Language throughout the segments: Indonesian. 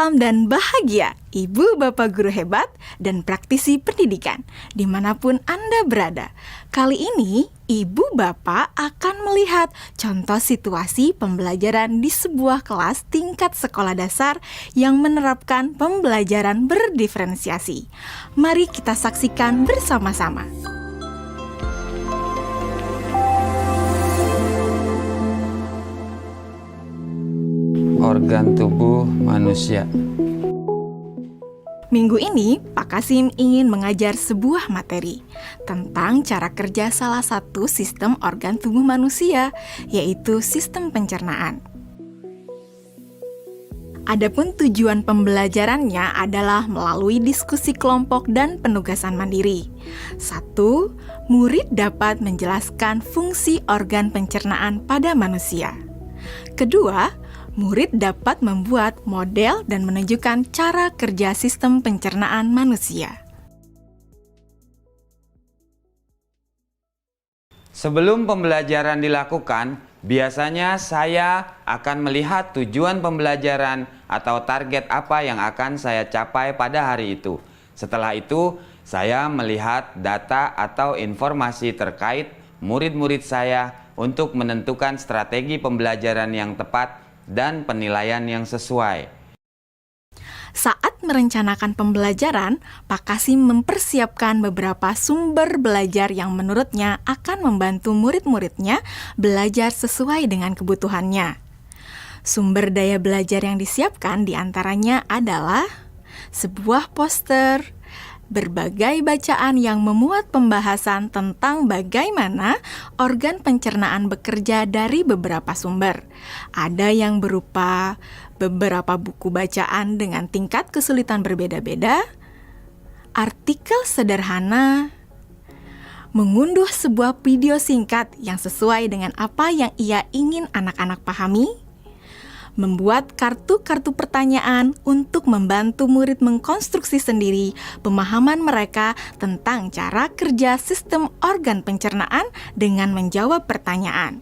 Salam dan bahagia, Ibu Bapak Guru hebat dan praktisi pendidikan, dimanapun Anda berada. Kali ini, Ibu Bapak akan melihat contoh situasi pembelajaran di sebuah kelas tingkat sekolah dasar yang menerapkan pembelajaran berdiferensiasi. Mari kita saksikan bersama-sama. Organ tubuh manusia. Minggu ini, Pak Kasim ingin mengajar sebuah materi tentang cara kerja salah satu sistem organ tubuh manusia, yaitu sistem pencernaan. Adapun tujuan pembelajarannya adalah melalui diskusi kelompok dan penugasan mandiri. 1. Murid dapat menjelaskan fungsi organ pencernaan pada manusia. Kedua, murid dapat membuat model dan menunjukkan cara kerja sistem pencernaan manusia. Sebelum pembelajaran dilakukan, biasanya saya akan melihat tujuan pembelajaran atau target apa yang akan saya capai pada hari itu. Setelah itu, saya melihat data atau informasi terkait murid-murid saya untuk menentukan strategi pembelajaran yang tepat dan penilaian yang sesuai. Saat merencanakan pembelajaran, Pak Kasim mempersiapkan beberapa sumber belajar yang menurutnya akan membantu murid-muridnya belajar sesuai dengan kebutuhannya. Sumber daya belajar yang disiapkan diantaranya adalah sebuah poster, berbagai bacaan yang memuat pembahasan tentang bagaimana organ pencernaan bekerja dari beberapa sumber. Ada yang berupa beberapa buku bacaan dengan tingkat kesulitan berbeda-beda, artikel sederhana, mengunduh sebuah video singkat yang sesuai dengan apa yang ia ingin anak-anak pahami, membuat kartu-kartu pertanyaan untuk membantu murid mengkonstruksi sendiri pemahaman mereka tentang cara kerja sistem organ pencernaan dengan menjawab pertanyaan.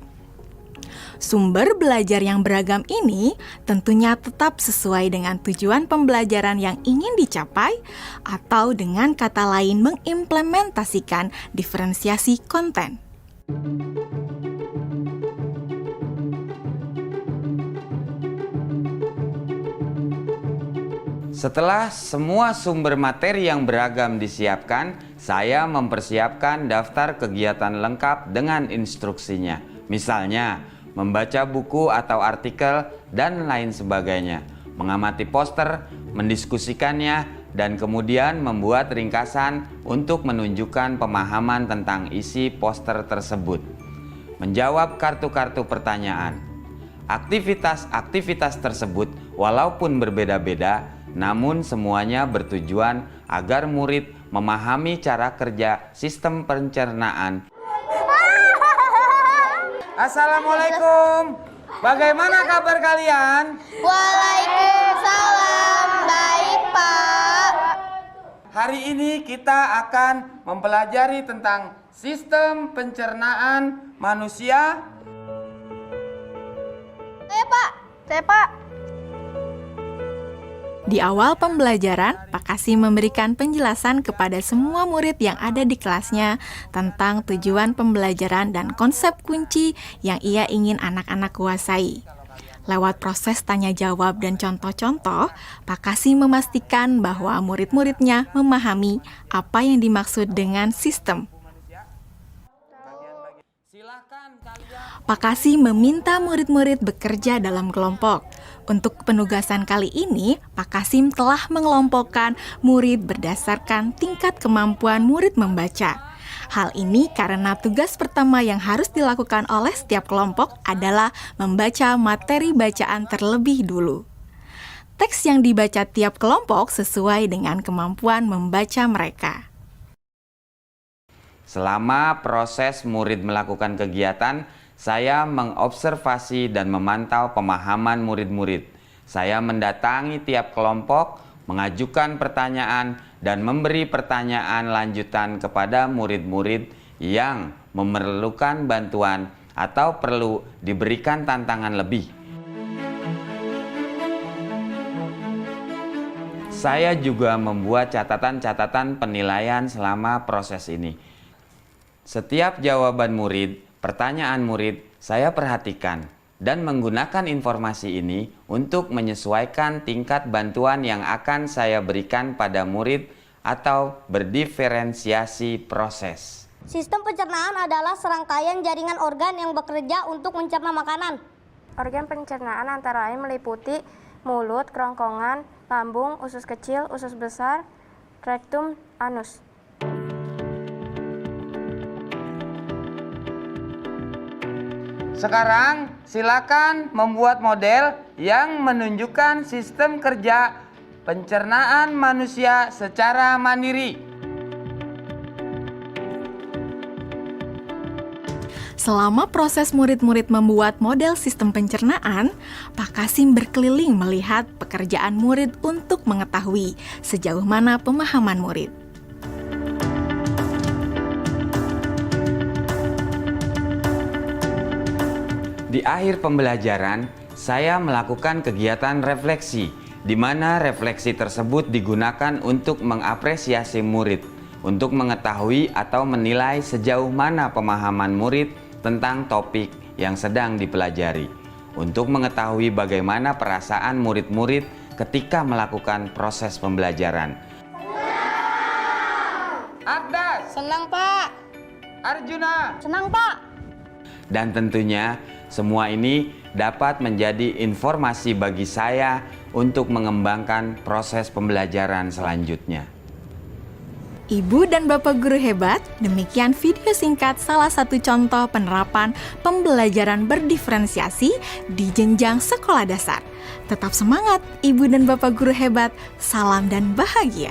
Sumber belajar yang beragam ini tentunya tetap sesuai dengan tujuan pembelajaran yang ingin dicapai, atau dengan kata lain mengimplementasikan diferensiasi konten. Setelah semua sumber materi yang beragam disiapkan, saya mempersiapkan daftar kegiatan lengkap dengan instruksinya. Misalnya, membaca buku atau artikel dan lain sebagainya, mengamati poster, mendiskusikannya, dan kemudian membuat ringkasan untuk menunjukkan pemahaman tentang isi poster tersebut. Menjawab kartu-kartu pertanyaan. Aktivitas-aktivitas tersebut walaupun berbeda-beda, namun semuanya bertujuan agar murid memahami cara kerja sistem pencernaan. Assalamualaikum. Bagaimana kabar kalian? Waalaikumsalam. Baik, Pak. Hari ini kita akan mempelajari tentang sistem pencernaan manusia. Saya, Pak. Di awal pembelajaran, Pak Kasim memberikan penjelasan kepada semua murid yang ada di kelasnya tentang tujuan pembelajaran dan konsep kunci yang ia ingin anak-anak kuasai. Lewat proses tanya jawab dan contoh-contoh, Pak Kasim memastikan bahwa murid-muridnya memahami apa yang dimaksud dengan sistem. Pak Kasim meminta murid-murid bekerja dalam kelompok. Untuk penugasan kali ini, Pak Kasim telah mengelompokkan murid berdasarkan tingkat kemampuan murid membaca. Hal ini karena tugas pertama yang harus dilakukan oleh setiap kelompok adalah membaca materi bacaan terlebih dulu. Teks yang dibaca tiap kelompok sesuai dengan kemampuan membaca mereka. Selama proses murid melakukan kegiatan, saya mengobservasi dan memantau pemahaman murid-murid. Saya mendatangi tiap kelompok, mengajukan pertanyaan, dan memberi pertanyaan lanjutan kepada murid-murid yang memerlukan bantuan atau perlu diberikan tantangan lebih. Saya juga membuat catatan-catatan penilaian selama proses ini. Setiap jawaban murid, pertanyaan murid, saya perhatikan dan menggunakan informasi ini untuk menyesuaikan tingkat bantuan yang akan saya berikan pada murid atau berdiferensiasi proses. Sistem pencernaan adalah serangkaian jaringan organ yang bekerja untuk mencerna makanan. Organ pencernaan antara lain meliputi mulut, kerongkongan, lambung, usus kecil, usus besar, rektum, anus. Sekarang silakan membuat model yang menunjukkan sistem kerja pencernaan manusia secara mandiri. Selama proses murid-murid membuat model sistem pencernaan, Pak Kasim berkeliling melihat pekerjaan murid untuk mengetahui sejauh mana pemahaman murid. Di akhir pembelajaran, saya melakukan kegiatan refleksi, di mana refleksi tersebut digunakan untuk mengapresiasi murid, untuk mengetahui atau menilai sejauh mana pemahaman murid tentang topik yang sedang dipelajari, untuk mengetahui bagaimana perasaan murid-murid ketika melakukan proses pembelajaran. Ardas, Senang, Pak. Arjuna, Senang, Pak. dan tentunya semua ini dapat menjadi informasi bagi saya untuk mengembangkan proses pembelajaran selanjutnya. Ibu dan Bapak guru hebat, demikian video singkat salah satu contoh penerapan pembelajaran berdiferensiasi di jenjang sekolah dasar. Tetap semangat, Ibu dan Bapak guru hebat. Salam dan bahagia.